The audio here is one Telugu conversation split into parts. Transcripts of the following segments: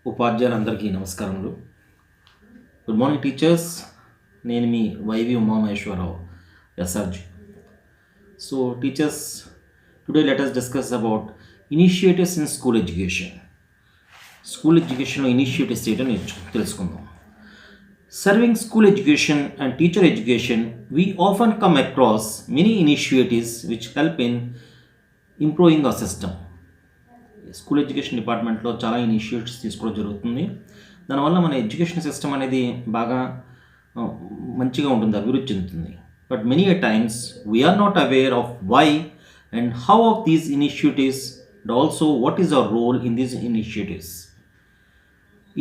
ఉపాధ్యాయులందరికీ నమస్కారములు. Good morning teachers. నేను మీ YV Umamaheswararao SRG. So teachers, today let us discuss about initiatives in school education. School ఎడ్యుకేషన్లో ఇనిషియేటివ్స్ ఏంటో తెలుసుకుందాం. Serving school education and teacher education, we often come across many initiatives which help in improving our system. School education డిపార్ట్మెంట్లో చాలా ఇనిషియేటివ్స్ తీసుకోవడం జరుగుతుంది. దానివల్ల మన ఎడ్యుకేషన్ సిస్టమ్ అనేది బాగా మంచిగా ఉంటుంది, అభివృద్ధి చెందుతుంది. But many a times we are not aware of why and how of these initiatives and also what is our role in these initiatives.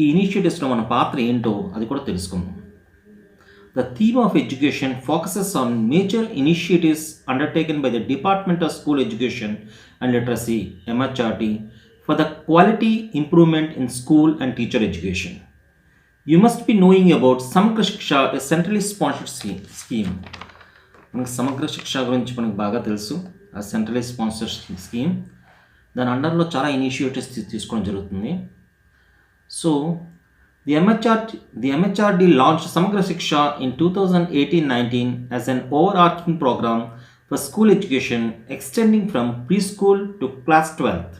ఈ ఇనిషియేటివ్స్లో మన పాత్ర ఏంటో అది కూడా తెలుసుకుందాం. The theme of education focuses on major initiatives undertaken by the Department of School Education and Literacy (MHRD) for the quality improvement in school and teacher education. You must be knowing about Samagra Shiksha, a centrally sponsored scheme. మనకు సమగ్ర శిక్ష గురించి మనకు బాగా తెలుసు. ఆ సెంట్రలీ స్పాన్సర్డ్ స్కీమ్, దాని అండర్లో చాలా ఇనిషియేటివ్స్ తీసుకోవడం జరుగుతుంది. So The MHRD launched Samagra Shiksha in 2018-19 as an overarching program for school education extending from preschool to class 12th.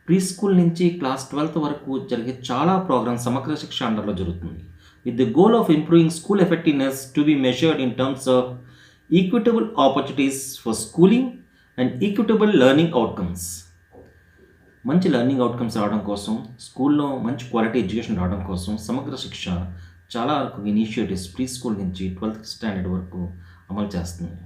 Preschool నుంచి క్లాస్ 12th వరకు జరిగే చాలా ప్రోగ్రామ్స్ సమగ్ర శిక్ష అండర్లో జరుగుతుంది. With the goal of improving school effectiveness to be measured in terms of equitable opportunities for schooling and equitable learning outcomes. మంచి లెర్నింగ్ అవుట్కమ్స్ రావడం కోసం, స్కూల్లో మంచి క్వాలిటీ ఎడ్యుకేషన్ రావడం కోసం సమగ్ర శిక్ష చాలా వరకు ఇనిషియేటివ్స్ ప్రీ స్కూల్ నుంచి 12th స్టాండర్డ్ వరకు అమలు చేస్తుంది.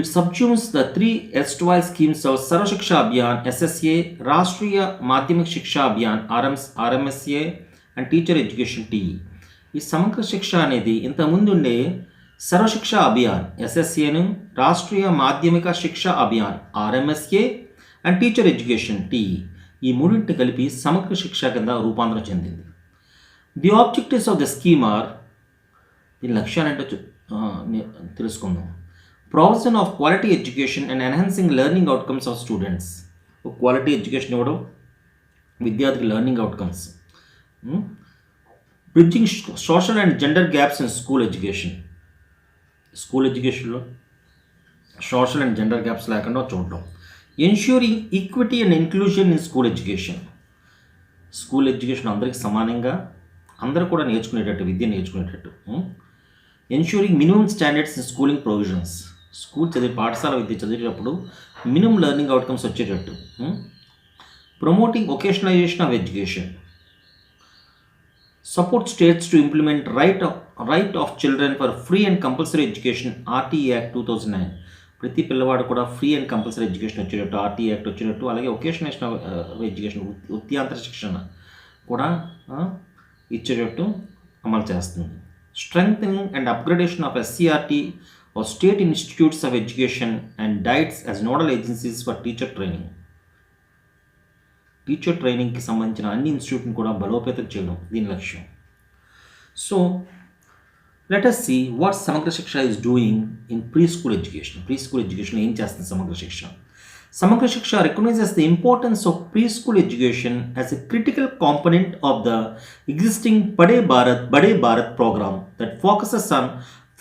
It subsumes the three erstwhile schemes of Sarva Shiksha Abhiyan SSA, Rashtriya Madhyamik Shiksha Abhiyan RMSA and Teacher Education TE. ఈ సమగ్ర శిక్ష అనేది ఇంతకుముందు ఉండే Sarva Shiksha Abhiyan ఎస్ఎస్ఏను, Rashtriya Madhyamik Shiksha Abhiyan RMSA and teacher education TE, ఈ మూడింటిని కలిపి సమగ్ర శిక్ష కింద రూపాంతరం చెందింది. The objectives of the scheme are, దీని లక్ష్యాలంటే తెలుసుకుందాం. Provision of quality education and enhancing learning outcomes of students. Quality education ఇవ్వడం, విద్యార్థికి learning outcomes. Bridging social and gender gaps in school education. School ఎడ్యుకేషన్లో సోషల్ అండ్ జెండర్ గ్యాప్స్ లేకుండా చూడడం. Ensuring equity and inclusion in school education. School education అందరికీ సమానంగా అందరూ కూడా నేర్చుకునేటట్టు, విద్య నేర్చుకునేటట్టు. Ensuring minimum standards in schooling provisions. School పాఠశాల విద్య చదివేటప్పుడు మినిమం లెర్నింగ్ అవుట్కమ్స్ వచ్చేటట్టు. Promoting vocationalisation of education. Support states to implement right of children for free and compulsory education RTE Act 2009. ప్రతి పిల్లవాడు కూడా ఫ్రీ అండ్ కంపల్సరీ ఎడ్యుకేషన్ వచ్చేటట్టు RTE యాక్ట్ వచ్చేటట్టు, అలాగే వొకేషనల్ ఎడ్యుకేషన్ వృత్యాంతర శిక్షణ కూడా ఇచ్చేటట్టు అమలు చేస్తుంది. Strengthening and upgradation of SCRT or State Institutes of Education and DIETS as nodal agencies for teacher training. Teacher ట్రైనింగ్కి సంబంధించిన అన్ని ఇన్స్టిట్యూట్ని కూడా బలోపేతం చేయడం దీని లక్ష్యం. So let us see what Samagra Shiksha is doing in pre school education. Pre school education ఏం చేస్తుంది Samagra Shiksha? Samagra Shiksha recognises the importance of pre school education as a critical component of the existing Padhe Bharat programme that focuses on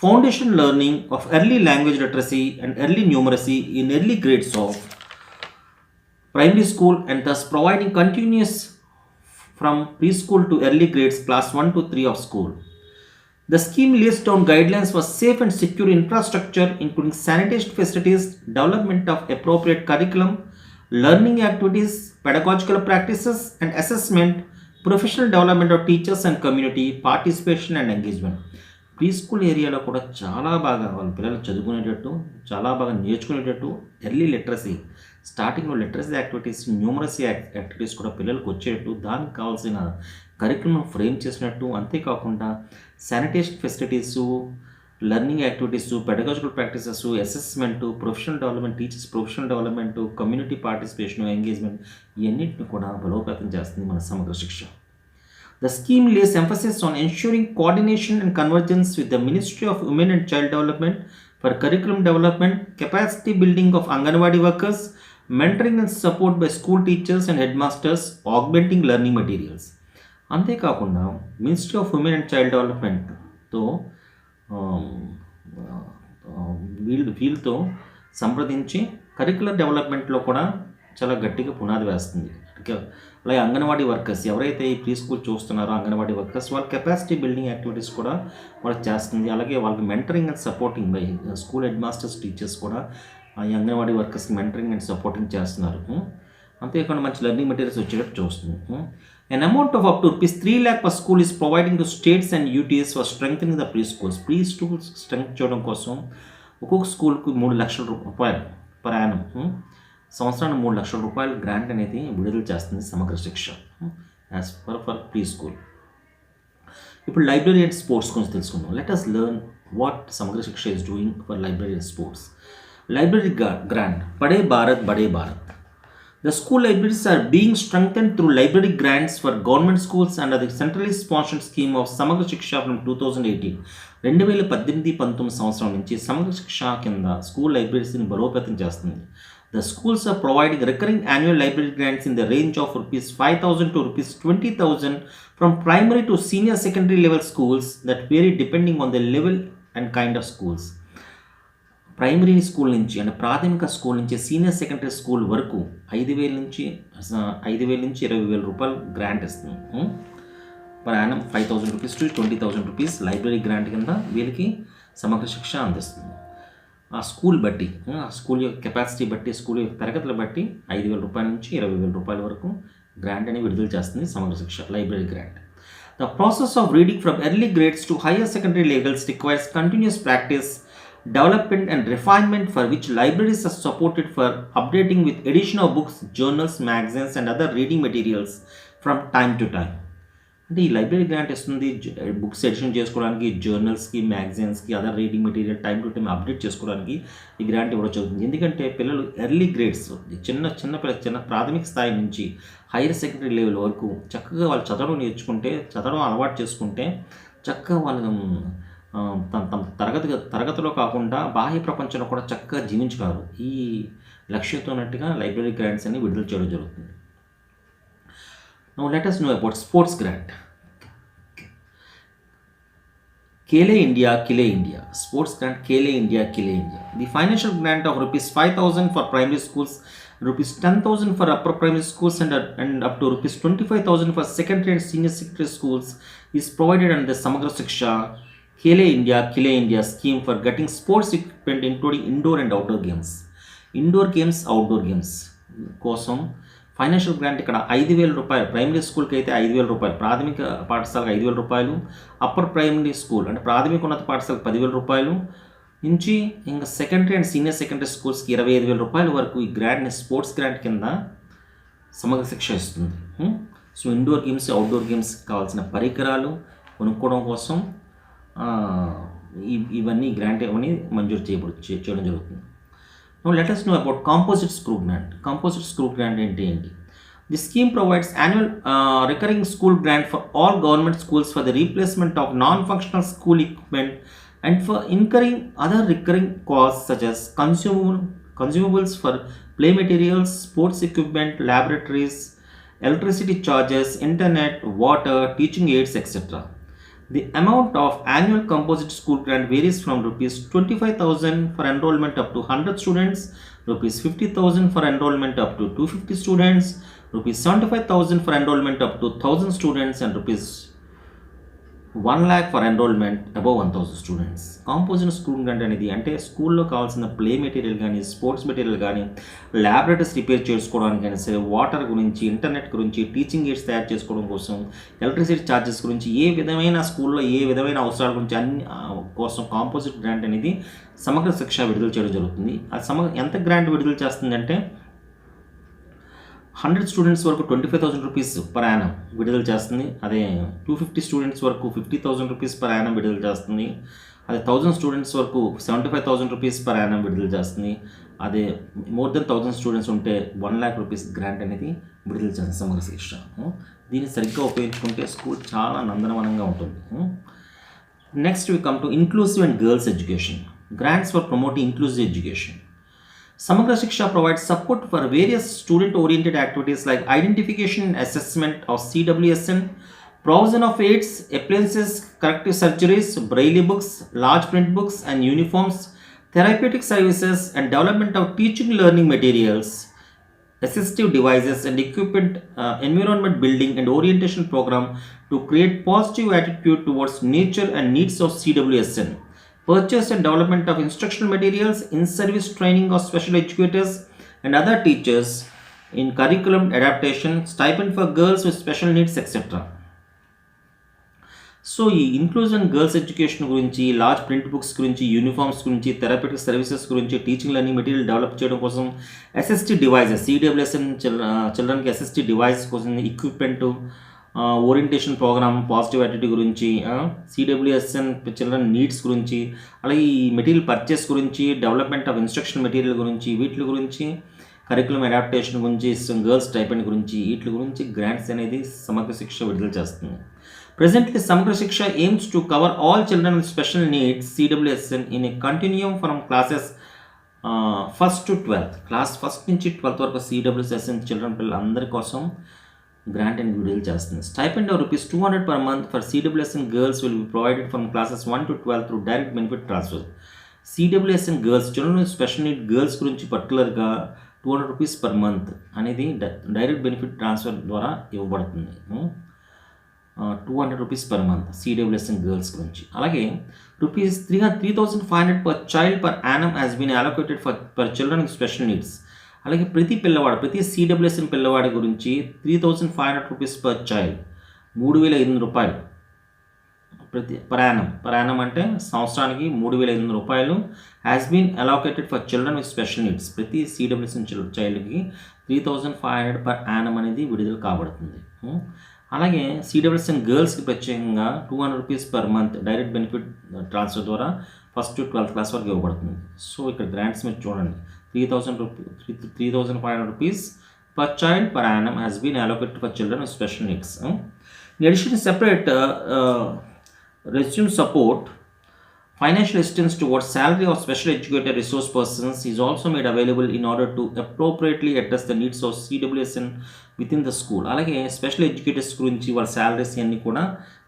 foundation learning of early language literacy and early numeracy in early grades of primary school, and thus providing continuous from preschool to early grades class 1 to 3 of school. The scheme lays down guidelines for safe and secure infrastructure including sanitation facilities, development of appropriate curriculum, learning activities, pedagogical practices and assessment, professional development of teachers and community participation and engagement. Pre school ఏరియాలో కూడా చాలా బాగా వాళ్ళ పిల్లలు చదువుకునేటట్టు, చాలా బాగా నేర్చుకునేటట్టు ఎర్లీ లిటరసీ, స్టార్టింగ్లో లిటరసీ యాక్టివిటీస్, న్యూమరసీ యాక్టివిటీస్ కూడా పిల్లలకు వచ్చేటట్టు దానికి కావాల్సిన కరికులం ఫ్రేమ్ చేసినట్టు, అంతేకాకుండా sanitation facilities, learning activities, pedagogical practices, assessment, professional development, teachers professional development, community participation, engagement, ఇవన్నింటిని కూడా బలోపేతం చేస్తుంది మన సమగ్ర శిక్ష. The scheme lays emphasis on ensuring coordination and convergence with the Ministry of Women and Child Development for curriculum development, capacity building of Anganwadi workers, mentoring and support by school teachers and head masters, augmenting learning materials. అంతేకాకుండా ministry of women and child డెవలప్మెంట్తో వీళ్ళతో సంప్రదించి కరికులర్ డెవలప్మెంట్లో కూడా చాలా గట్టిగా పునాది వేస్తుంది. అలాగే అంగన్వాడీ వర్కర్స్ ఎవరైతే ఈ ప్రీ స్కూల్ చూస్తున్నారో అంగన్వాడీ వర్కర్స్ వాళ్ళ కెపాసిటీ బిల్డింగ్ యాక్టివిటీస్ కూడా వాళ్ళకి చేస్తుంది. అలాగే వాళ్ళకి mentoring and supporting by school head masters, teachers కూడా ఈ అంగన్వాడీ వర్కర్స్కి మెంటరింగ్ అండ్ సపోర్టింగ్ చేస్తున్నారు. అంతేకాకుండా మంచి లెర్నింగ్ మెటీరియల్స్ వచ్చేటట్టు చూస్తుంది. An amount of up to rupees 3 lakh per school is providing to states and UTS for strengthening the preschools. Preschools strength చేయడం కోసం ఒక్కొక్క స్కూల్కి 3 లక్షల రూపాయలు పర్ యానం, సంవత్సరానికి 3 లక్షల రూపాయలు గ్రాంట్ అనేది విడుదల చేస్తుంది సమగ్ర శిక్ష యాజ్ ఫర్ ప్రీ స్కూల్. ఇప్పుడు లైబ్రరీ అండ్ స్పోర్ట్స్ గురించి తెలుసుకుందాం. Let us learn what Samagra శిక్ష is doing for library and sports. Library grant, Padhe Bharat Bade Bharat. The school libraries are being strengthened through library grants for government schools under the centrally sponsored scheme of Samagra Shiksha from 2018. 2018-19 సంవత్సరం నుంచి సమగ్ర శిక్ష కింద స్కూల్ లైబ్రరీస్ని బలోపేతం చేస్తుంది. The schools are providing recurring annual library grants in the range of rupees 5,000 to rupees 20,000 from primary to senior secondary level schools that vary depending on the level and kind of schools. Primary school నుంచి అంటే ప్రాథమిక స్కూల్ నుంచి సీనియర్ సెకండరీ స్కూల్ వరకు 5,000 నుంచి 20,000 రూపాయలు గ్రాంట్ ఇస్తుంది. Per annum 5,000 rupees to 20,000 rupees library grant కింద వీళ్ళకి సమగ్ర శిక్ష అందిస్తుంది. ఆ స్కూల్ బట్టి, ఆ స్కూల్ యొక్క కెపాసిటీ బట్టి, స్కూల్ యొక్క తరగతులు బట్టి 5,000 రూపాయల నుంచి 20,000 రూపాయల వరకు గ్రాంట్ అని విడుదల చేస్తుంది సమగ్ర శిక్ష library grant. The process of reading from early grades to higher secondary levels requires continuous practice, development and refinement, for which libraries are supported for updating with addition of books, journals, magazines and other reading materials from time to time. అంటే ఈ లైబ్రరీ గ్రాంట్ ఇస్తుంది బుక్స్ ఎడిషన్ చేసుకోవడానికి, జర్నల్స్కి, మ్యాగజైన్స్కి, other reading material time to time update చేసుకోవడానికి ఈ గ్రాంట్ ఇవ్వడం జరుగుతుంది. ఎందుకంటే పిల్లలు ఎర్లీ గ్రేడ్స్ చిన్న ప్రాథమిక స్థాయి నుంచి హైయర్ సెకండరీ లెవెల్ వరకు చక్కగా వాళ్ళు చదవడం నేర్చుకుంటే, చదవడం అలవాటు చేసుకుంటే చక్కగా వాళ్ళు తమ తరగతిలో కాకుండా బాహ్య ప్రపంచంలో కూడా చక్కగా జీవించగలరు. ఈ లక్ష్యంతోనట్టుగా లైబ్రరీ గ్రాంట్స్ అని విడుదల చేయడం జరుగుతుంది. Now let us know about sports grant. Khele India, Khile India. Sports grant Khele India, Khile India. The financial grant of rupees 5,000 for primary schools, rupees 10,000 for upper primary schools and up to rupees 25,000 for secondary and senior secondary schools is provided under the Samagra Shiksha Khele India, Khile India scheme for getting sports equipment including indoor and outdoor games. Indoor games, outdoor games కోసం ఫైనాన్షియల్ గ్రాంట్ ఇక్కడ 5,000 రూపాయలు, ప్రైమరీ స్కూల్కి అయితే 5,000 రూపాయలు, ప్రాథమిక పాఠశాలకు 5,000 రూపాయలు, అప్పర్ ప్రైమరీ స్కూల్ అంటే ప్రాథమిక ఉన్నత పాఠశాలకు 10,000 రూపాయలు నుంచి ఇంకా సెకండరీ అండ్ సీనియర్ సెకండరీ స్కూల్స్కి 25,000 రూపాయల వరకు ఈ గ్రాంట్ని స్పోర్ట్స్ గ్రాంట్ కింద సమగ్ర శిక్ష ఇస్తుంది. So indoor games, outdoor games కావాల్సిన పరికరాలు కొనుక్కోవడం కోసం ఇవన్నీ గ్రాంట్ ఇవన్నీ మంజూరు చేయడం జరుగుతుంది. Now let us know about composite screw grant. Composite screw grant ఏంటి? The scheme provides annual recurring school grant for all government schools for the replacement of non-functional school equipment and for incurring other recurring costs such as consumables for play materials, sports equipment, laboratories, electricity charges, internet, water, teaching aids, etc. The amount of annual composite school grant varies from rupees 25,000 for enrollment up to 100 students, rupees 50,000 for enrollment up to 250 students, rupees 75,000 for enrollment up to 1,000 students and rupees 1 lakh for enrollment above 1,000 students. Composite school grant అనేది అంటే స్కూల్లో కావాల్సిన ప్లే మెటీరియల్ కానీ, స్పోర్ట్స్ మెటీరియల్ కానీ, ల్యాబొరేటరీస్ రిపేర్ చేసుకోవడానికి కానీ సరే, వాటర్ గురించి, ఇంటర్నెట్ గురించి, టీచింగ్ ఎయిడ్స్ తయారు చేసుకోవడం కోసం, ఎలక్ట్రిసిటీ ఛార్జెస్ గురించి, ఏ విధమైన స్కూల్లో ఏ విధమైన అవసరాల గురించి అన్ని కోసం కాంపోజిట్ గ్రాంట్ అనేది సమగ్ర శిక్ష విడుదల చేయడం జరుగుతుంది. అది ఎంత గ్రాంట్ విడుదల చేస్తుందంటే 100 స్టూడెంట్స్ వరకు 25,000 రూపీస్ పర్ యానం విడుదల చేస్తుంది. అదే 250 స్టూడెంట్స్ వరకు 50,000 రూపీస్ పర్ యానం విడుదల చేస్తుంది. అదే 1,000 స్టూడెంట్స్ వరకు 75,000 రూపీస్ పర్ యానం విడుదల చేస్తుంది. అదే మోర్ దెన్ 1,000 స్టూడెంట్స్ ఉంటే 1 lakh రూపీస్ గ్రాంట్ అనేది విడుదల చేస్తుంది సమగ్ర శిక్ష. దీన్ని సరిగ్గా ఉపయోగించుకుంటే స్కూల్ చాలా నందనవనంగా ఉంటుంది. Next we come to inclusive and girls education. Grants for promoting inclusive education. Samagra Shiksha provides support for various student-oriented activities like identification and assessment of CWSN, provision of aids, appliances, corrective surgeries, braille books, large print books and uniforms, therapeutic services, and development of teaching learning materials, assistive devices and equipment, environment building and orientation program to create positive attitude towards nature and needs of CWSN, purchase and development of instructional materials, in-service training of special educators and other teachers in curriculum adaptation, stipend for girls with special needs, etc. So ఈ ఇంక్లూజన్ గర్ల్స్ ఎడ్యుకేషన్ గురించి, లార్జ్ ప్రింట్ బుక్స్ గురించి, యూనిఫామ్స్ గురించి, థెరపటిక్ సర్వీసెస్ గురించి, టీచింగ్ లెర్నింగ్ మెటీరియల్ డెవలప్ చేయడం కోసం అసిస్టివ్ డివైజెస్, సిడబ్ల్యూఎస్ఎన్ చిల్డ్రన్కి అసిస్టివ్ డివైస్ కోసం equipment, orientation programme, positive attitude గురించి, సిడబ్ల్యూఎస్ఎన్ చిల్డ్రన్ నీడ్స్ గురించి, అలాగే ఈ మెటీరియల్ పర్చేస్ గురించి, డెవలప్మెంట్ ఆఫ్ ఇన్స్ట్రక్షన్ మెటీరియల్ గురించి, వీటి గురించి, కరికులం అడాప్టేషన్ గురించి, గర్ల్స్ స్టైపెండ్ గురించి, వీటి గురించి గ్రాంట్స్ అనేది సమగ్ర శిక్ష విడుదల చేస్తుంది. Presently, Samagra Shiksha aims to cover all children with special needs CWSN in a continuum from classes 1st to 12th. Class 1st నుంచి 12th వరకు CWSN చిల్డ్రన్ పిల్లలు అందరి కోసం గ్రాంట్ అండ్ విడుదల చేస్తుంది. Stipend of ₹200 per month for CWSN girls will be provided from classes 1 to 12 through direct benefit transfer. CWSN girls, children with special need girls గురించి పర్టికులర్గా ₹200 per month అనేది డైరెక్ట్ బెనిఫిట్ ట్రాన్స్ఫర్ ద్వారా ఇవ్వబడుతుంది. ₹200 per month CWSN గర్ల్స్ గురించి. అలాగే ₹3,500 per child per annum has been allocated for children with special needs. అలాగే ప్రతి CWSN పిల్లవాడి గురించి ₹3,500 per child, ₹3,500 ప్రతి per annum అంటే సంవత్సరానికి ₹3,500 has been allocated for children with special needs. ప్రతి CWSN చైల్డ్కి ₹3,500 per annum అనేది విడుదల కాబడుతుంది. అలాగే CWSN గర్ల్స్కి ప్రత్యేకంగా ₹200 per month direct benefit transfer ద్వారా 1st to 12th క్లాస్ వరకు ఇవ్వబడుతుంది. సో ఇక్కడ గ్రాంట్స్ మీరు చూడండి, ₹3,500 per child per annum has been allocated for children with special needs. In addition, separate resume support, financial assistance towards salary of special educator resource persons is also made available in order to appropriately address the needs of CWSN within the school. అలాగే స్పెషల్ ఎడ్యుకేటర్స్ గురించి వాళ్ళ శాలరీస్ అన్నీ కూడా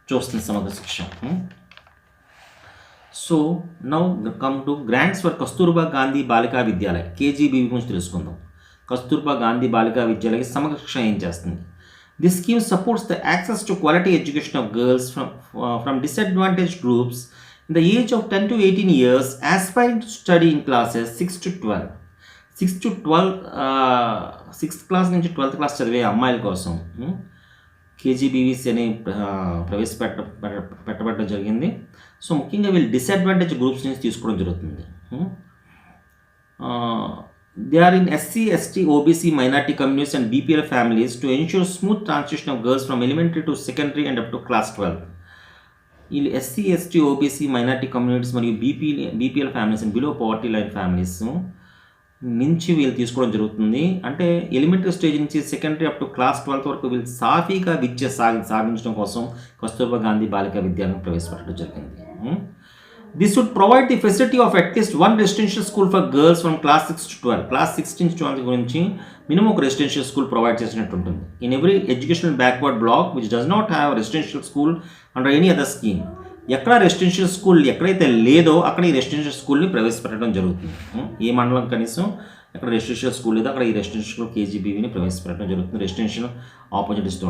చూస్తుంది సమగ్ర Shiksha. So now come to grants for Kasturba Gandhi Balika Vidyalaya, KGBV గురించి తెలుసుకుందాం. కస్తూర్బా గాంధీ బాలికా విద్యాలయకి సమగ్ర శిక్ష ఏం చేస్తుంది? This scheme supports the access to quality education of girls from disadvantage groups in the age of 10 to 18 years aspiring to study in classes 6 to 12. 6th class నుంచి 12th క్లాస్ చదివే అమ్మాయిల కోసం KGBVs అని పెట్టబడడం జరిగింది. సో ముఖ్యంగా వీళ్ళు డిసడ్వాంటేజ్ గ్రూప్స్ నుంచి తీసుకోవడం జరుగుతుంది. They are in SC, ST, OBC, minority communities and BPL families to ensure smooth transition of girls from elementary to secondary and up to class 12. వీళ్ళు SC, ST, OBC, minority communities మరియు BPL families and below poverty line families నుంచి వీళ్ళు తీసుకోవడం జరుగుతుంది. అంటే ఎలిమెంటరీ స్టేజ్ నుంచి secondary up to class 12th వరకు వీళ్ళు సాఫీగా విద్య సాగించడం కోసం కస్తూర్బా గాంధీ బాలికా విద్యాలయం ప్రవేశపెట్టడం జరిగింది. This would provide the facility of at least one residential school for girls from class 6 to 12. Class 16 to 12 గురించి మినిమం ఒక రెసిడెన్షియల్ స్కూల్ ప్రొవైడ్ చేసినట్టు ఉంటుంది. In every educational backward block which does not have residential school under any other scheme. ఎక్కడ రెసిడెన్షియల్ స్కూల్ ఎక్కడైతే లేదో అక్కడ ఈ రెసిడెన్షియల్ స్కూల్ని ప్రవేశపెట్టడం జరుగుతుంది. ఏ మండలం కనీసం ఎక్కడ రెసిడెన్షియల్ స్కూల్ లేదో అక్కడ ఈ రెసిడెన్షియల్ KGBVని ప్రవేశపెట్టడం జరుగుతుంది. రెసిడెన్షియల్ ఆపోజిట్స్తో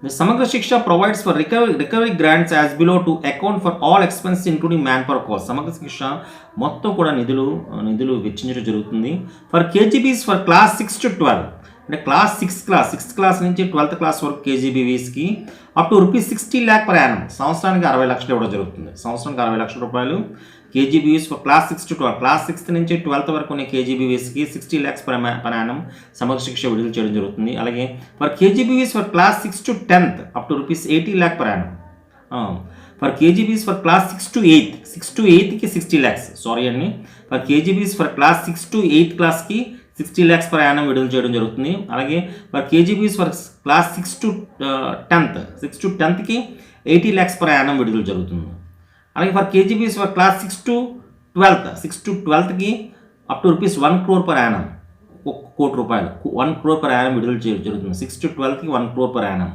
The Samagra Shiksha provides for recovery grants as below to account for all expenses including manpower costs. Samagra Shiksha మొత్తం కూడా నిధులు వెచ్చించడం జరుగుతుంది. For KGBs for class 6 to 12 అంటే సిక్స్త్ క్లాస్ నుంచి 12th క్లాస్ వరకు KGBVస్కి up to ₹60 lakh per annum, సంవత్సరానికి 60 లక్షలు ఇవ్వడం జరుగుతుంది. సంవత్సరానికి 60 లక్షల రూపాయలు KGBVs for class 6 to 12. Class 6th నుంచి 12th వరకు ఉన్న KGBVస్కి 60 lakhs per annum సమగ్ర శిక్ష విడుదల చేయడం జరుగుతుంది. అలాగే for KGBVs for class 6 to 10th up to ₹80 lakh per annum. For KGBs for class 6 to 8కి 60 lakhs అండి. For KGBs for class 6 to 8th క్లాస్కి 60 lakhs per annum విడుదల చేయడం జరుగుతుంది. అలాగే for KGBs for class 6 to 10th కి 80 lakhs per annum విడుదల జరుగుతుంది. అలాగే for KGBs for class 6 to 12th కి up to rupees 1 crore per annum, 1 కోటి రూపాయలు 1 crore per annum విడుదల జరుగుతుంది. 6 to 12కి 1 crore per annum.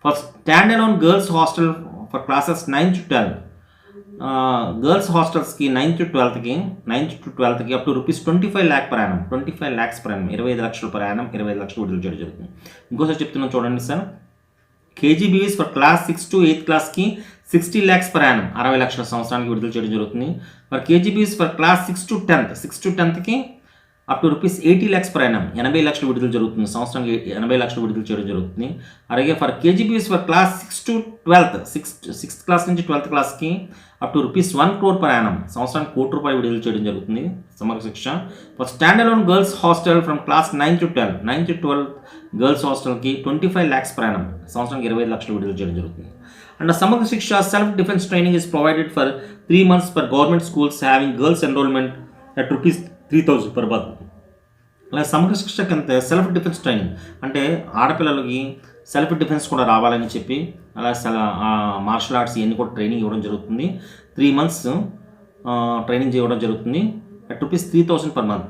For stand alone girls hostel for classes 9 to 12, girls హాస్టల్స్కి 9th to 12కి up to rupees 25 lakh per annum, 25 lakhs per annum, 25 లక్షలు per annum, 25 లక్షలు విడుదల చేయడం జరుగుతుంది. ఇంకోసారి చెప్తున్నాను చూడండి sir. KGBVs for class 6 to 8th క్లాస్కి 60 lakhs per annum, 60 లక్షల సంవత్సరానికి విడుదల చేయడం జరుగుతుంది. For KGBVs for class 6 to 10కి up to rupees 80 lakhs per annum, 80 లక్షలు విడుదల జరుగుతుంది. సంవత్సరానికి 80 లక్షలు విడుదల చేయడం జరుగుతుంది. అలాగే for KGBVs for class 6 to 12th, 6th class నుంచి 12th క్లాస్కి up to rupees 1 crore per annum, సంవత్సరానికి 1 కోటి రూపాయలు విడుదల చేయడం జరుగుతుంది సమగ్ర శిక్ష. For stand alone girls hostel from class 9 to 12 girls హాస్టల్కి 25 lakhs per annum, సంవత్సరానికి 25 లక్షలు విడుదల చేయడం జరుగుతుంది. And Samagra Shiksha self defence training is provided for 3 months for government schools having girls enrolment at rupees 3,000 per month. అలాగే సమగ్ర శిక్ష కింద సెల్ఫ్ డిఫెన్స్ ట్రైనింగ్ అంటే ఆడపిల్లలకి సెల్ఫ్ డిఫెన్స్ కూడా రావాలని చెప్పి అలాగే మార్షల్ ఆర్ట్స్ ఇవన్నీ కూడా ట్రైనింగ్ ఇవ్వడం జరుగుతుంది. 3 months ట్రైనింగ్ ఇవ్వడం జరుగుతుంది అట్ రూపీస్ 3,000 per month.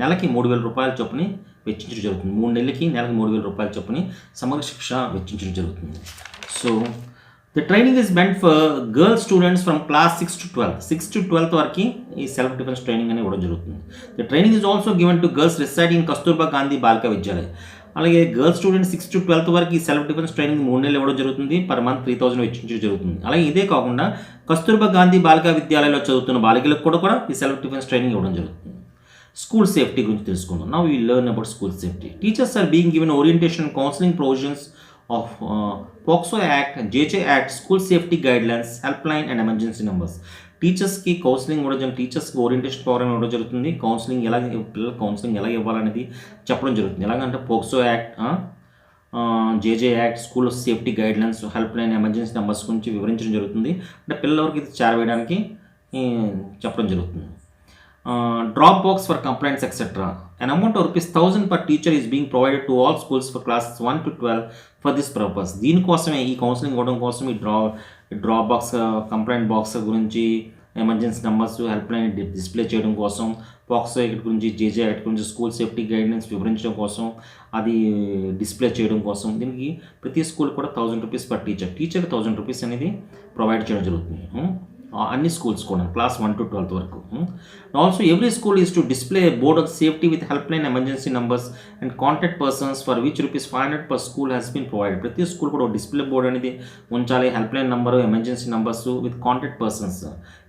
నెలకి 3,000 రూపాయల చొప్పున వెచ్చించడం జరుగుతుంది. 3 నెలలకి నెలకి 3,000 రూపాయల చొప్పున సమగ్ర శిక్ష వెచ్చించడం జరుగుతుంది. So the training is meant for girls students from class 6 to 12 వరకు ఈ సెల్ఫ్ డిఫెన్స్ ట్రైనింగ్ అనేది ఇవ్వడం జరుగుతుంది. The training is also given to girls residing Kasturba Gandhi Balika Vidyalaya. అలాగే గర్ల్స్ స్టూడెంట్స్ 6 to 12 వరకు ఈ సెల్ఫ్ డిఫెన్స్ ట్రైనింగ్ 3 నెలలు ఇవ్వడం జరుగుతుంది. per month 3,000 వెచ్చించడం జరుగుతుంది. అలాగే ఇదే కాకుండా కస్తూర్బా గాంధీ బాలికా విద్యాలయంలో చదువుతున్న బాలికలకు కూడా ఈ సెల్ఫ్ డిఫెన్స్ ట్రైనింగ్ ఇవ్వడం జరుగుతుంది. స్కూల్ సేఫ్టీ గురించి తెలుసుకుందాం. Now we learn about school safety. Teachers are being given orientation counselling provisions of POCSO Act, JJ Act, School Safety Guidelines, Helpline and Emergency Numbers. టీచర్స్కి కౌన్సిలింగ్ ఇవ్వడం, టీచర్స్కి ఓరియంటేషన్ ప్రోగ్రామ్ ఇవ్వడం జరుగుతుంది. కౌన్సిలింగ్ పిల్లలు కౌన్సిలింగ్ ఎలా ఇవ్వాలనేది చెప్పడం జరుగుతుంది. ఎలాగంటే POCSO Act, JJ Act, school safety guidelines, help line, emergency numbers గురించి వివరించడం జరుగుతుంది. అంటే పిల్లలకి ఇది చేరవేయడానికి చెప్పడం జరుగుతుంది. Drop box for complaints etc. An amount of rupees 1,000 per teacher is being provided to all schools for classes 1 to 12 for this purpose. దీనికోసమే ఈ కౌన్సిలింగ్ ఇవ్వడం కోసం ఈ డ్రాప్ బాక్స్, కంప్లైంట్ బాక్స్ గురించి, emergency numbers, help line display చేయడం కోసం, POCSO యాక్ట్ గురించి, JJ యాక్ట్ గురించి, స్కూల్ సేఫ్టీ గైడ్లైన్స్ వివరించడం కోసం, అది డిస్ప్లే చేయడం కోసం దీనికి ప్రతి స్కూల్ కూడా 1,000 rupees per టీచర్కి 1,000 rupees అనేది ప్రొవైడ్ చేయడం జరుగుతుంది. అన్ని స్కూల్స్ కూడా క్లాస్ 1 to 12 వరకు. Also every school is to display board of safety with help line, emergency numbers and contact persons for which rupees 500 per school has been provided. ప్రతి స్కూల్ కూడా డిస్ప్లే బోర్డ్ అనేది ఉంచాలి. Help line number, emergency numbers with contact persons,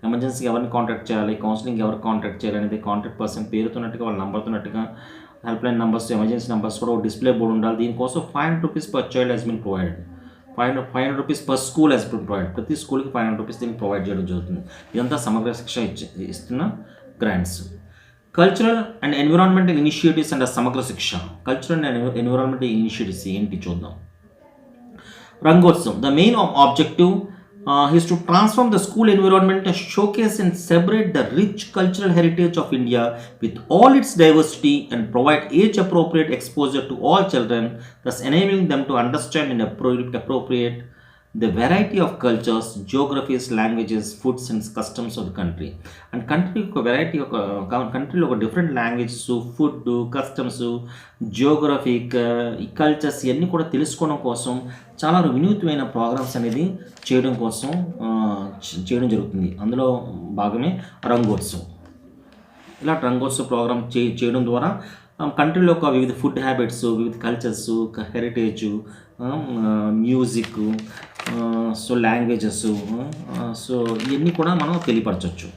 ఎమర్జెన్సీకి ఎవరిని కాంటాక్ట్ చేయాలి, కౌన్సిలింగ్ ఎవరికి కాంటాక్ట్ చేయాలి అనేది కాంటాక్ట్ పర్సన్ పేరుతున్నట్టుగా, వాళ్ళ నెంబర్తున్నట్టుగా help line numbers, emergency numbers కూడా డిస్ప్లే బోర్డు ఉండాలి. దీనికోసం 500 rupees per child has been provided. 500 rupees per school has been provided. ప్రతి స్కూల్కి 500 rupees దీనికి ప్రొవైడ్ చేయడం జరుగుతుంది. ఇదంతా సమగ్ర శిక్ష ఇస్తున్న grants. Cultural and environmental initiatives and Samagra Shiksha. Cultural and environmental initiatives ఏంటి చూద్దాం. Rangotsav. The main objective is to transform the school environment, showcase and celebrate the rich cultural heritage of India with all its diversity and provide age-appropriate exposure to all children, thus enabling them to understand and appropriate the variety of cultures, geographies, languages, foods and customs of the country. And country ఒక వెరైటీ, ఒక కంట్రీలో ఒక different languages, food, customs, geographic, ఈ కల్చర్స్ ఇవన్నీ కూడా తెలుసుకోవడం కోసం చాలా వినూత్నమైన ప్రోగ్రామ్స్ అనేది చేయడం కోసం చేయడం జరుగుతుంది. అందులో భాగమే రంగోత్సవం. ఇలా రంగోత్సవ ప్రోగ్రామ్ చేయడం ద్వారా కంట్రీలో ఒక వివిధ ఫుడ్ హ్యాబిట్స్, వివిధ cultures, heritage, music, so languages, so ఇవన్నీ కూడా మనం తెలియపరచవచ్చు.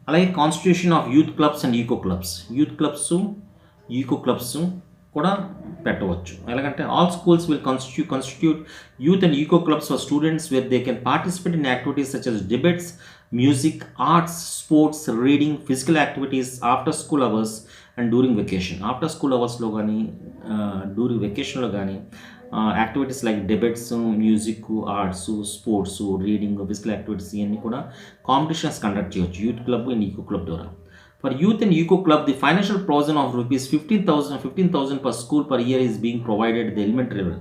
అలాగే constitution of youth clubs and eco clubs. Youth clubs, eco clubs కూడా పెట్టవచ్చు. ఎలాగంటే all schools will constitute youth and eco clubs for students where they can participate in activities such as debates, music, arts, sports, reading, physical activities after school hours and during vacation. After school అవర్స్లో కానీ డ్యూరింగ్ వెకేషన్లో కానీ activities like debates, music, arts, sports, reading, physical activities ఇవన్నీ కూడా కాంపిటీషన్స్ కండక్ట్ చేయవచ్చు youth club and eco club ద్వారా. For youth and eco club, the financial provision of rupees 15,000 per school per year is being provided at the elementary level.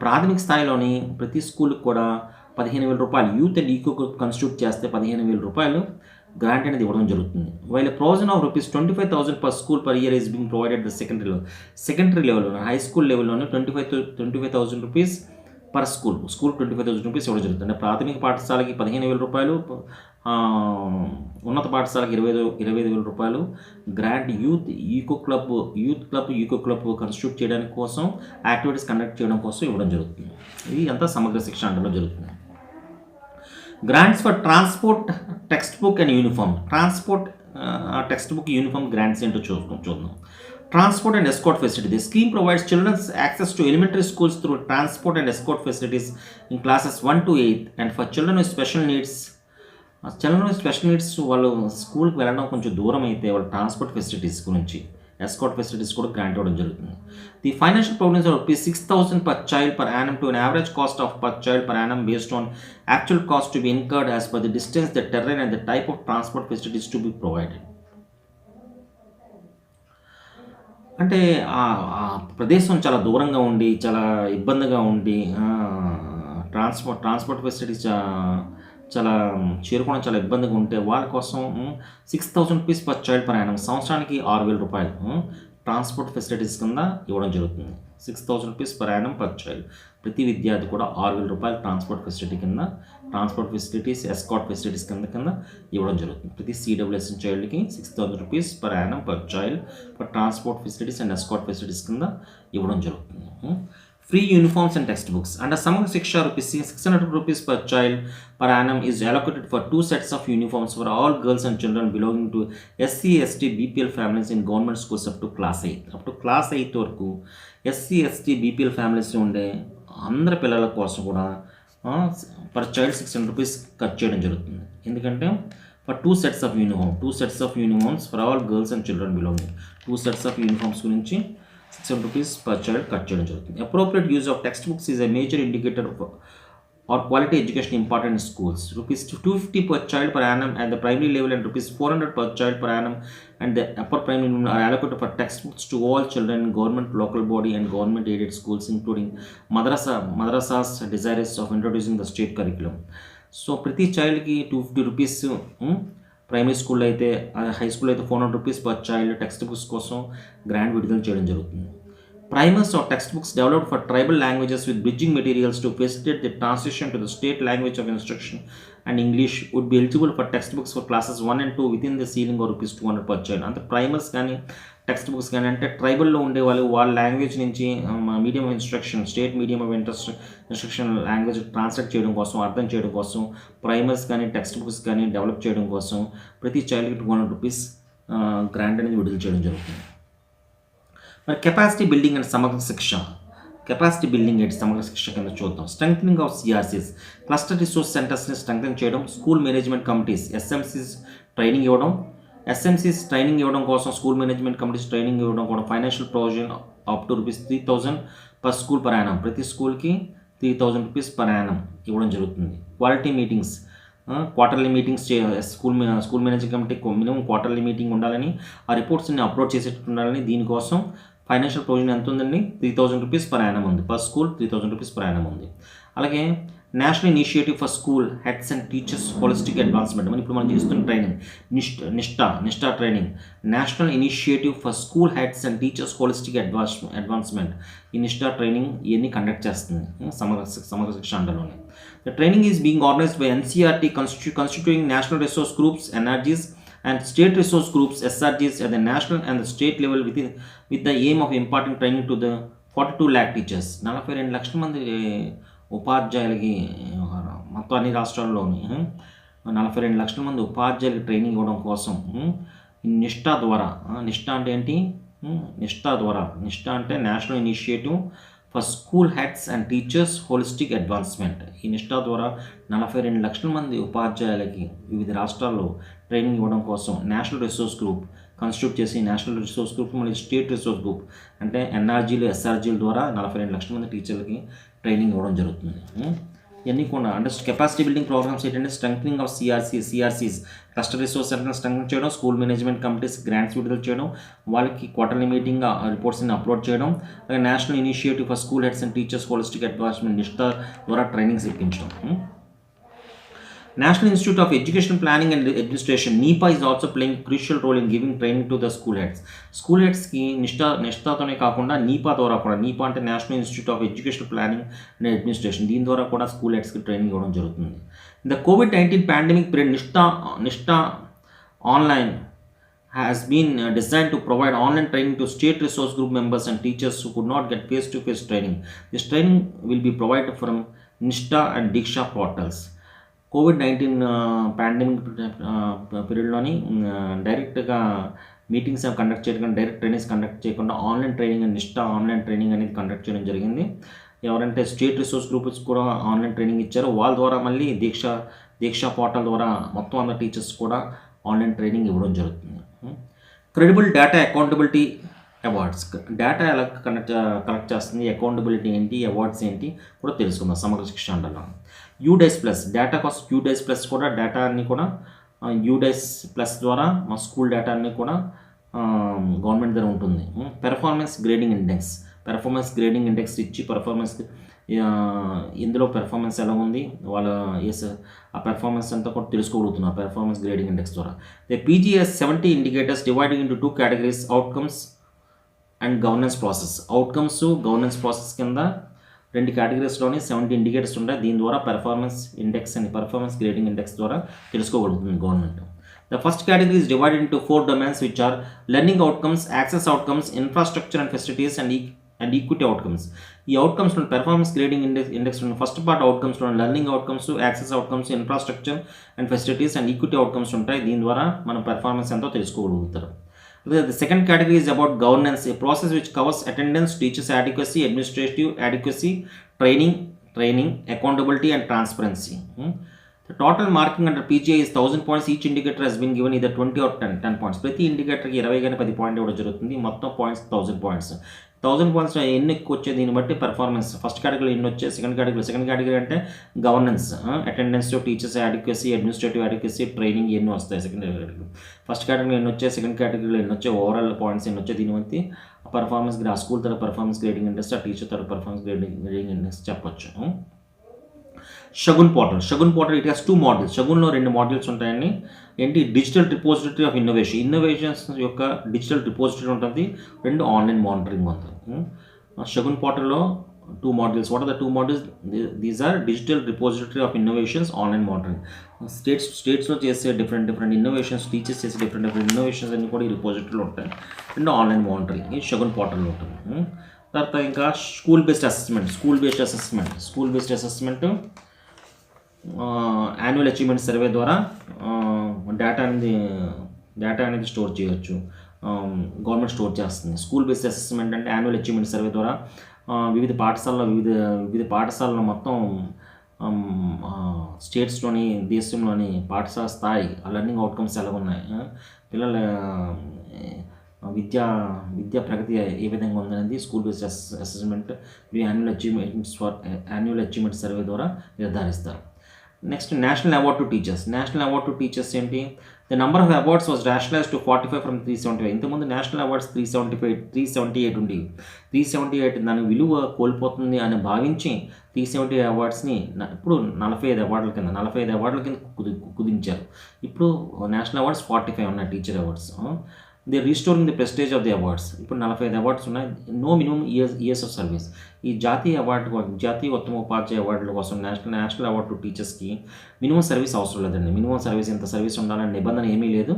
ప్రాథమిక స్థాయిలోని ప్రతి స్కూల్కి కూడా 15,000 రూపాయలు youth and eco club constitute చేస్తే 15,000 రూపాయలు గ్రాంట్ అనేది ఇవ్వడం జరుగుతుంది. While provision of ₹25,000 per school per year is being provided the secondary లెవెల్లో హై స్కూల్ లెవెల్లోనే ₹25,000 పర్ స్కూల్ 25,000 రూపీస్ ఇవ్వడం జరుగుతుంది. అంటే ప్రాథమిక పాఠశాలకి ₹15,000, ఉన్నత పాఠశాలకి ₹25,000 గ్రాంట్ యూత్ క్లబ్ కన్స్టిట్యూట్ చేయడానికి కోసం, యాక్టివిటీస్ కండక్ట్ చేయడం కోసం ఇవ్వడం జరుగుతుంది. ఇది అంతా సమగ్ర శిక్ష అండర్లో జరుగుతుంది. Grants for transport, text book and uniform. Transport, text book, uniform grants ఏంటో చూద్దాం. Transport and escort facilities. The scheme provides children access to elementary schools through transport and escort facilities in classes 1 to 8, and for children with special needs, వాళ్ళు స్కూల్కి వెళ్ళడం కొంచెం దూరం అయితే వాళ్ళ ట్రాన్స్పోర్ట్ ఫెసిలిటీస్ గురించి, ఎస్కాట్ ఫెసిలిటీస్ కూడా గ్రాంట్ ఇవ్వడం జరుగుతుంది. The financial problems are ₹6,000 per child per annum to an average cost of per child per annum based on actual cost to be incurred as per the distance, the terrain and the type of transport facilities to be provided. అంటే ఆ ప్రదేశం చాలా దూరంగా ఉండి, చాలా ఇబ్బందిగా ఉండి, ట్రాన్స్పోర్ట్ ఫెసిలిటీస్ చాలా చేరుకోవడం చాలా ఇబ్బందిగా ఉంటే వాళ్ళ కోసం ₹6,000 పర్ చైల్డ్ పర్ యానం, సంవత్సరానికి ₹6,000 ట్రాన్స్పోర్ట్ ఫెసిలిటీస్ కింద ఇవ్వడం జరుగుతుంది. ₹6,000 పర్ యానం పర్ చైల్డ్. ప్రతి విద్యార్థి కూడా ₹6,000 ట్రాన్స్పోర్ట్ ఫెసిలిటీస్, ఎస్కాట్ ఫెసిలిటీస్ కింద ఇవ్వడం జరుగుతుంది. ప్రతి CWSN చైల్డ్కి ₹6,000 per annum per child for transport facilities and escort facilities కింద ఇవ్వడం జరుగుతుంది. Free uniforms and textbooks. Under Samagra Shiksha, ₹600 per child per annum is allocated for 2 sets of uniforms for all girls and children belonging to SC, ST, BPL families in government schools up to class 8. Up to class 8 వరకు SC, ST, BPL families ఉండే అందరి పిల్లల కోసం కూడా పర్ చైల్డ్ ₹600 ఖర్చు చేయడం జరుగుతుంది. ఎందుకంటే for 2 sets of uniforms for all girls and children belonging, 2 sets of uniforms గురించి ₹600 per child ఖర్చు చేయడం జరుగుతుంది. Appropriate use of textbooks is a major indicator of or quality education important in schools. ₹250 per child per annum at the primary level and ₹400 per child per annum and the upper primary level are allocated for textbooks to all children in government, local body and government aided schools including madrasas desirous of introducing the state curriculum. So ప్రతి చైల్డ్కి ₹250, ప్రైమరీ స్కూల్లో అయితే, హై స్కూల్లో అయితే ₹400 పర్ చైల్డ్ టెక్స్ట్ బుక్స్ కోసం గ్రాంట్ విడుదల చేయడం జరుగుతుంది. Primers or textbooks developed for tribal languages with bridging materials to facilitate the transition to the state language of instruction and English would be eligible for textbooks for classes 1 and 2 within the ceiling of ₹200 per child. అంటే ప్రైమర్స్ కానీ టెక్స్ట్ బుక్స్ కానీ అంటే ట్రైబల్లో ఉండేవాళ్ళు వాళ్ళ లాంగ్వేజ్ నుంచి medium of instruction, state medium of instruction language translate చేయడం కోసం, అర్థం చేయడం కోసం ప్రైమర్స్ కానీ టెక్స్ట్ బుక్స్ కానీ డెవలప్ చేయడం కోసం ప్రతి చైల్డ్కి ₹200 గ్రాంట్ అనేది విడుదల చేయడం జరుగుతుంది. మరి కెపాసిటీ బిల్డింగ్ అండ్ సమగ్ర శిక్ష. కెపాసిటీ బిల్డింగ్ ఏంటి సమగ్ర శిక్ష కింద చూద్దాం. Strengthening of CRCs, cluster resource సెంటర్స్ని స్ట్రెంగ్థన్ చేయడం, school management committees SMCs training ఇవ్వడం, SMCs ట్రైనింగ్ ఇవ్వడం కోసం స్కూల్ మేనేజ్మెంట్ కమిటీస్ ట్రైనింగ్ ఇవ్వడం కూడా financial provision up to ₹3,000 per school per annum. ప్రతి స్కూల్కి ₹3,000 పర్ యానం ఇవ్వడం జరుగుతుంది. Quality meetings, quarterly meetings school managing committee minimum quarterly meeting ఉండాలని, ఆ రిపోర్ట్స్ని అప్లోడ్ చేసేటట్టు ఉండాలని. దీనికోసం ఫైనాన్షియల్ ప్రొవిజన్ ఎంత ఉందండి? ₹3,000 పర్ యానం ఉంది. పర్ స్కూల్ ₹3,000 పర్ యానం ఉంది. అలాగే national initiative for school heads and teachers holistic advancement. మనం ఇప్పుడు మనం చేస్తున్న training Nishtha training, national initiative for school heads and teachers holistic advancement. ఈ నిష్టా ట్రైనింగ్ ఇవన్నీ కండక్ట్ చేస్తుంది సమగ్ర శిక్ష అండర్లోనే. The training is being organized by NCERT constituting national resource groups NRGs and state resource groups SRGs at the national and the state level with the aim of imparting training to the 42 lakh teachers. 42 లక్షల మంది ఉపాధ్యాయులకి మొత్తం అన్ని రాష్ట్రాల్లోని 42 లక్షల మంది ఉపాధ్యాయులకి ట్రైనింగ్ ఇవ్వడం కోసం నిష్టా ద్వారా, నిష్టా అంటే ఏంటి? నిష్టా అంటే national initiative for school heads and teachers holistic advancement. ఈ నిష్టా ద్వారా 42 లక్షల మంది ఉపాధ్యాయులకి వివిధ రాష్ట్రాల్లో ట్రైనింగ్ ఇవ్వడం కోసం నేషనల్ రిసోర్స్ గ్రూప్ కాన్స్టిట్యూట్ చేసి, నేషనల్ రిసోర్స్ గ్రూప్ మళ్ళీ స్టేట్ రిసోర్స్ గ్రూప్ అంటే NRGలు SRGల ద్వారా 42 లక్షల మంది టీచర్లకి ట్రైనింగ్ ఇవ్వడం జరుగుతుంది. ఇవన్నీ కూడా అంటే కెపాసిటీ బిల్డింగ్ ప్రోగ్రామ్స్ ఏంటంటే strengthening of CRCs cluster resource సెంటర్ని స్ట్రెంగ్థన్ చేయడం, స్కూల్ మేనేజ్మెంట్ కమిటీస్ గ్రాంట్స్ విడుదల చేయడం, వాళ్ళకి క్వార్టర్లీ మీటింగ్ రిపోర్ట్స్ని అప్లోడ్ చేయడం, అలాగే national initiative for school heads and teachers holistic advancement Nishtha ద్వారా ట్రైనింగ్స్ ఇప్పించడం. National Institute of Education Planning and Administration NIPA is also playing a crucial role in giving training to the school heads. School హెడ్స్కి నిష్ఠాతోనే కాకుండా నీపా ద్వారా కూడా, నీపా అంటే national institute of education planning and administration, దీని ద్వారా కూడా స్కూల్ హెడ్స్కి ట్రైనింగ్ ఇవ్వడం జరుగుతుంది. The COVID-19 pandemic period Nishtha online has been designed to provide online training to state resource group members and teachers who could not get face-to-face training. This training will be provided from Nishtha and Diksha portals. COVID-19 pandemic పీరియడ్లోని డైరెక్ట్గా మీటింగ్స్ కండక్ట్ చేయకుండా, డైరెక్ట్ ట్రైనింగ్స్ కండక్ట్ చేయకుండా online training and Nishtha online training అనేది కండక్ట్ చేయడం జరిగింది. ఎవరంటే స్టేట్ రిసోర్స్ గ్రూప్స్ కూడా ఆన్లైన్ ట్రైనింగ్ ఇచ్చారో వాళ్ళ ద్వారా మళ్ళీ దీక్ష పోర్టల్ ద్వారా మొత్తం అందరు టీచర్స్ కూడా ఆన్లైన్ ట్రైనింగ్ ఇవ్వడం జరుగుతుంది. Credible data accountability awards, data ఎలా కలెక్ట్ చేస్తుంది, అకౌంటబిలిటీ ఏంటి, అవార్డ్స్ ఏంటి కూడా తెలుసుకుందాం సమగ్ర శిక్ష అంటారు. యూడైస్ ప్లస్ డేటా కోసం, యూడైస్ ప్లస్ కూడా డేటా అన్ని కూడా యూడైస్ ప్లస్ ద్వారా మా స్కూల్ డేటా అన్ని కూడా గవర్నమెంట్ దగ్గర ఉంటుంది. పెర్ఫార్మెన్స్ గ్రేడింగ్ ఇండెక్స్ ఇచ్చి ఇందులో పెర్ఫార్మెన్స్ ఎలా ఉంది వాళ్ళ ఆ పెర్ఫార్మెన్స్ అంతా కూడా తెలుసుకోగలుగుతున్నారు పెర్ఫార్మెన్స్ గ్రేడింగ్ ఇండెక్స్ ద్వారా. The PGS 70 indicators dividing into 2 categories, outcomes and governance process కింద 2 కేటగిరీస్లోని 70 ఇండికేటర్స్ ఉంటాయి. దీని ద్వారా పెర్ఫార్మెన్స్ గ్రేడింగ్ ఇండెక్స్ ద్వారా తెలుసుకోగలుగుతుంది government. The first category is divided into 4 domains, which are learning outcomes, access outcomes, infrastructure and facilities, and equity outcomes. ఈ అవుట్కమ్స్లో పెర్ఫార్మెన్స్ గ్రేడింగ్ ఇండెక్స్లో ఫస్ట్ పార్ట్ అవుట్కమ్స్లో learning outcomes, access outcomes, infrastructure and facilities and equity outcomes ఉంటాయి. దీని ద్వారా మనం పెర్ఫార్మెన్స్ ఎంతో తెలుసుకోగలుగుతారు. The second category is about governance, a process which covers attendance, teachers adequacy, administrative adequacy, training, accountability and transparency. The total marking under PGI is 1000 points. Each indicator has been given either 20 or 10 points. ప్రతి ఇండికేటర్కి 20 కానీ 10 పాయింట్ ఇవ్వడం జరుగుతుంది. మొత్తం పాయింట్స్ 1000 పాయింట్స్. 1000 పాయింట్స్ ఎన్ని ఎక్కువ వచ్చే దీన్ని బట్టి పెర్ఫార్మెన్స్ ఫస్ట్ కేటగిరీలో ఎన్ని వచ్చాయి, సెకండ్ కేటగిరీ అంటే governance, attendance, teachers adequacy, administrative adequacy, training ఎన్ని వస్తాయి సెకండ్ కేటగిరీ. ఫస్ట్ కేటగిరీలో ఎన్ని వచ్చాయి, సెకండ్ కేటగిరీలో ఎన్ని వచ్చాయి, ఓవరాల్ పాయింట్స్ ఎన్ని వచ్చాయి, దీన్ని బట్టి పర్ఫార్మెన్స్ ఆ స్కూల్ తర పర్ఫార్మెన్స్ గ్రేడింగ్ ఇండెక్స్, ఆ టీచర్ తర పర్ఫార్మెన్స్ గ్రేడింగ్ ఇండెక్స్ చెప్పొచ్చు. Shagun portal it has 2 modules. షగున్లో 2 మాడ్యూల్స్ ఉంటాయండి. ఏంటి, డిజిటల్ రిపోజిటరీ ఆఫ్ ఇన్నోవేషన్స్ యొక్క డిజిటల్ రిపోజిటరీ ఉంటుంది, 2 ఆన్లైన్ మానిటరింగ్ ఉంటుంది. షగున్ పోర్టల్లో 2 modules. What are the 2 modules? These are digital repository of innovations, online monitoring. స్టేట్స్లో చేసే డిఫరెంట్ ఇన్నోవేషన్స్, టీచర్స్ చేసే డిఫరెంట్ ఇన్నోవేషన్స్ అన్ని కూడా ఈ రిపోజిటరీలో ఉంటాయి, 2 ఆన్లైన్ మానిటరింగ్ ఈ షగున్ పోర్టల్లో ఉంటుంది. తర్వాత ఇంకా school based assessment annual achievement survey ద్వారా డేటా అనేది స్టోర్ చేయవచ్చు, గవర్నమెంట్ స్టోర్ చేస్తుంది. స్కూల్ బేస్డ్ అసెస్మెంట్ అంటే యాన్యువల్ అచీవ్మెంట్ సర్వే ద్వారా వివిధ పాఠశాలలో మొత్తం స్టేట్స్లోని, దేశంలోని పాఠశాల స్థాయి లెర్నింగ్ అవుట్కమ్స్ ఎలా ఉన్నాయి, పిల్లల విద్యా ప్రగతి ఏ విధంగా ఉందనేది school based assessment annual achievement survey ద్వారా నిర్ధారిస్తారు. Next national award to teachers ఏంటి? The number of awards was rationalised to 45 from 375. ఇంతకుముందు నేషనల్ అవార్డ్స్ 378 ఉండేవి. 378 దాని విలువ కోల్పోతుంది అని భావించి 370 అవార్డ్స్ని ఇప్పుడు 45 అవార్డుల కింద కుదించారు. ఇప్పుడు నేషనల్ అవార్డ్స్ 45 ఉన్నాయి, teacher awards. They restoring the prestige of the awards. ఇప్పుడు 45 అవార్డ్స్ ఉన్నాయి. No minimum years of service. ఈ జాతీయ ఉత్తమ ఉపాధ్యాయ అవార్డుల కోసం నేషనల్ అవార్డు టు టీచర్స్కి మినిమం సర్వీస్ అవసరం లేదండి. మినిమం సర్వీస్ ఇంత సర్వీస్ ఉండాలని నిబంధన ఏమీ లేదు.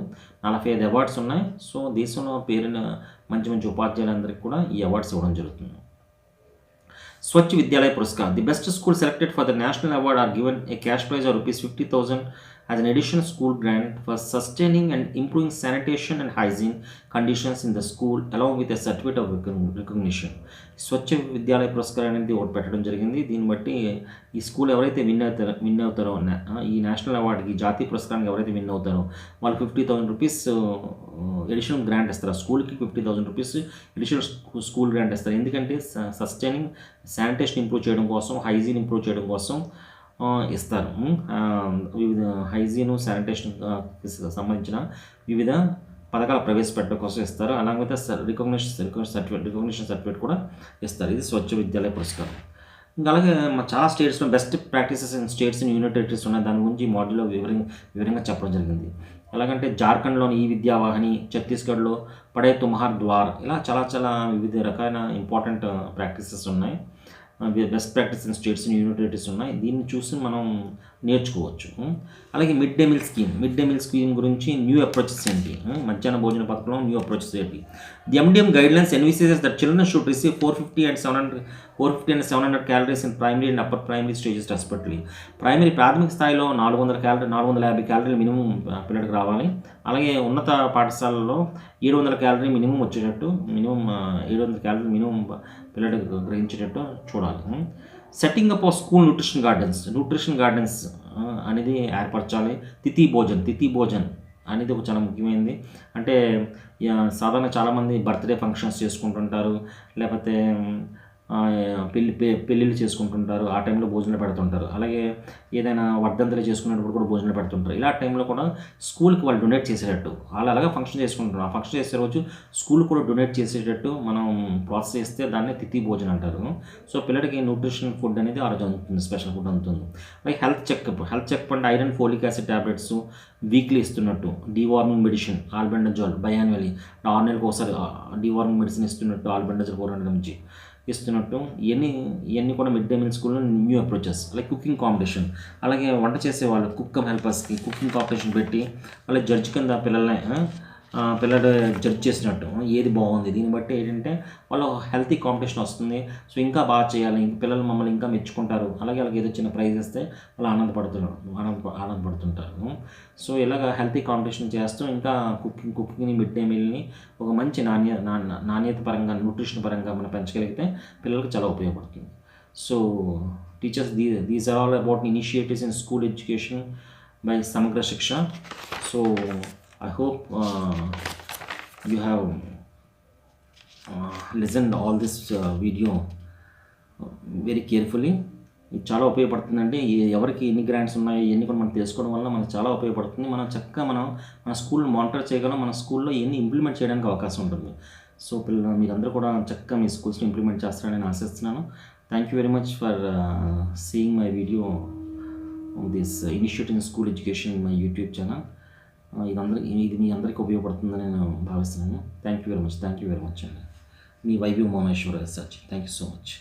45 అవార్డ్స్ ఉన్నాయి. సో దేశంలో పేరున మంచి ఉపాధ్యాయులందరికీ కూడా ఈ అవార్డ్స్ ఇవ్వడం జరుగుతుంది. Swachh Vidyalaya Puraskar. The best school selected for the national award are given a cash prize of ₹50,000 as an additional school grant for sustaining and improving sanitation and hygiene conditions in the school along with a certificate of recognition. స్వచ్ఛ విద్యాలయ పురస్కారం అనేది ఒకటి పెట్టడం జరిగింది. దీన్ని బట్టి ఈ స్కూల్ ఎవరైతే విన్ అవుతారో ఈ నేషనల్ అవార్డుకి, జాతీయ పురస్కారానికి ఎవరైతే విన్ అవుతారో వాళ్ళు ₹50,000 ఎడిషనల్ గ్రాంట్ ఇస్తారు. ఆ స్కూల్కి ₹50,000 ఎడిషనల్ స్కూల్ గ్రాంట్ ఇస్తారు. ఎందుకంటే సస్టైనింగ్, శానిటేషన్ ఇంప్రూవ్ చేయడం కోసం, హైజీన్ ఇంప్రూవ్ చేయడం కోసం ఇస్తారు. వివిధ హైజీను, శానిటేషన్ సంబంధించిన వివిధ పథకాలు ప్రవేశపెట్టడం కోసం ఇస్తారు. అలాగే రికగ్నిషన్ సర్టిఫికేట్ కూడా ఇస్తారు. ఇది స్వచ్ఛ విద్యాలయ పురస్కారం. ఇంకా అలాగే చాలా స్టేట్స్లో best practices in states in union territories ఉన్నాయి. దాని గురించి ఈ మాడ్యూల్లో వివరంగా చెప్పడం జరిగింది. ఎలాగంటే జార్ఖండ్లోని ఈ విద్యావాహిని, ఛత్తీస్గఢ్లో పడే తుమ్హార్ ద్వార్, ఇలా చాలా చాలా వివిధ రకాల ఇంపార్టెంట్ ప్రాక్టీసెస్ ఉన్నాయి. Best practice in states in union territories ఉన్నాయి. దీన్ని చూసి మనం నేర్చుకోవచ్చు. అలాగే మిడ్ డే మీల్ స్కీమ్ గురించి న్యూ అప్రోచెస్ ఏంటి, మధ్యాహ్న భోజన పథకంలో న్యూ అప్రోచెస్ ఏంటి. The MDM guidelines envisages that children should receive 450 and 700 calories in primary and upper primary stages respectively. ప్రాథమిక స్థాయిలో 450 క్యాలరీలు మినిమం పిల్లడికి రావాలి. అలాగే ఉన్నత పాఠశాలలో 700 క్యాలరీ మినిమం వచ్చేటట్టు, 700 క్యాలరీ మినిమం పిల్లడికి గ్రహించేటట్టు చూడాలి. Setting up of school nutrition gardens అనేది ఏర్పరచాలి. తిథి భోజన్ అనేది ఒక చాలా ముఖ్యమైనది. అంటే సాధారణ చాలామంది బర్త్డే ఫంక్షన్స్ చేసుకుంటుంటారు, లేకపోతే పెళ్ళిళ్ళు చేసుకుంటుంటారు. ఆ టైంలో భోజనాలు పెడుతుంటారు. అలాగే ఏదైనా వర్ధంతులు చేసుకునేటప్పుడు కూడా భోజనాలు పెడుతుంటారు. ఇలా టైంలో కూడా స్కూల్కి వాళ్ళు డొనేట్ చేసేటట్టు, వాళ్ళు అలాగే ఫంక్షన్ చేసుకుంటారు. ఆ ఫంక్షన్ చేసే రోజు స్కూల్ కూడా డొనేట్ చేసేటట్టు మనం ప్రాసెస్ చేస్తే దాన్ని తిథి భోజనం అంటారు. సో పిల్లడికి న్యూట్రిషన్ ఫుడ్ అనేది ఆ రోజు అందుతుంది, స్పెషల్ ఫుడ్ అందుతుంది. అలాగే హెల్త్ చెకప్ అంటే iron, folic acid tablets weekly ఇస్తున్నట్టు, డీవార్మింగ్ మెడిసిన్ ఆల్బెండజోల్ బయాన్వెలి 6 నెలలకు ఒకసారి డీవార్మింగ్ మెడిసిన్ ఇస్తున్నట్టు, ఆల్బెండజోల్ 400 mg ఇస్తున్నట్టు, ఇవన్నీ కూడా మిడ్ డే మీల్ స్కూల్లో న్యూ అప్రోచెస్. అలాగే కుకింగ్ కాంపిటీషన్, అలాగే వంట చేసే వాళ్ళు హెల్పర్స్కి కుకింగ్ కాంపిటీషన్ పెట్టి అలాగే జడ్జి కింద పిల్లడు జడ్జ్ చేసినట్టు ఏది బాగుంది, దీన్ని బట్టి ఏంటంటే వాళ్ళు హెల్తీ కాంపిటీషన్ వస్తుంది. సో ఇంకా బాగా చేయాలి, పిల్లలు మమ్మల్ని ఇంకా మెచ్చుకుంటారు. అలాగే వాళ్ళకి ఏదో చిన్న ప్రైజ్ ఇస్తే వాళ్ళు ఆనందపడుతుంటారు. సో ఇలాగ హెల్తీ కాంపిటీషన్ చేస్తూ ఇంకా కుకింగ్ని, మిడ్ డే మీల్ని ఒక మంచి నాణ్యత పరంగా, న్యూట్రిషన్ పరంగా మనం పెంచగలిగితే పిల్లలకు చాలా ఉపయోగపడుతుంది. So teachers, these are all about initiatives in school education by Samagra Shiksha. So I hope you have listened all this video very carefully. ఇది చాలా ఉపయోగపడుతుందండి. ఎవరికి ఎన్ని గ్రాంట్స్ ఉన్నాయి ఇవన్నీ కూడా మనం తెలుసుకోవడం వల్ల మనకు చాలా ఉపయోగపడుతుంది. మనం చక్కగా మన స్కూల్ని మానిటర్ చేయగలం, మన స్కూల్లో ఇవన్నీ ఇంప్లిమెంట్ చేయడానికి అవకాశం ఉంటుంది. సో మీరందరూ కూడా చక్కగా మీ స్కూల్స్ని ఇంప్లిమెంట్ చేస్తారని నేను ఆశిస్తున్నాను. Thank you very much for seeing my video this initiative in school education in my YouTube channel. ఇది మీ అందరికీ ఉపయోగపడుతుందని నేను భావిస్తున్నాను. థ్యాంక్ యూ వెరీ మచ్ అండి. మీ YV Umamaheswara research. Thank you so much.